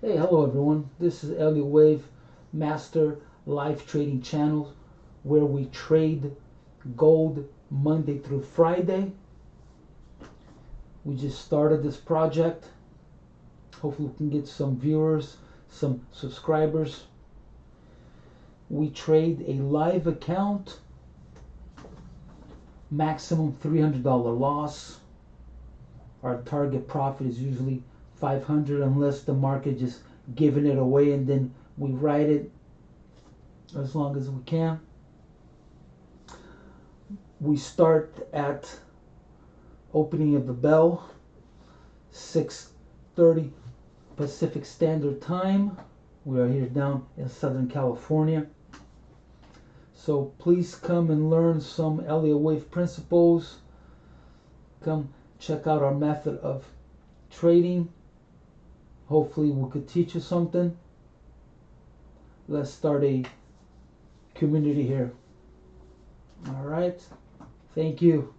Hey, hello everyone. This is Elliot Wave Master Live Trading Channel where we trade gold Monday through Friday. We just started this project. Hopefully we can get some viewers, some subscribers. We trade a live account, maximum $300 loss. Our target profit is usually 500 unless the market just giving it away, and then we ride it as long as we can. We start at opening of the bell, 6:30 Pacific Standard Time. We are here down in Southern California. So please come and learn some Elliott Wave principles. Come check out our method of trading. Hopefully we could teach you something. Let's start a community here. All right. Thank you.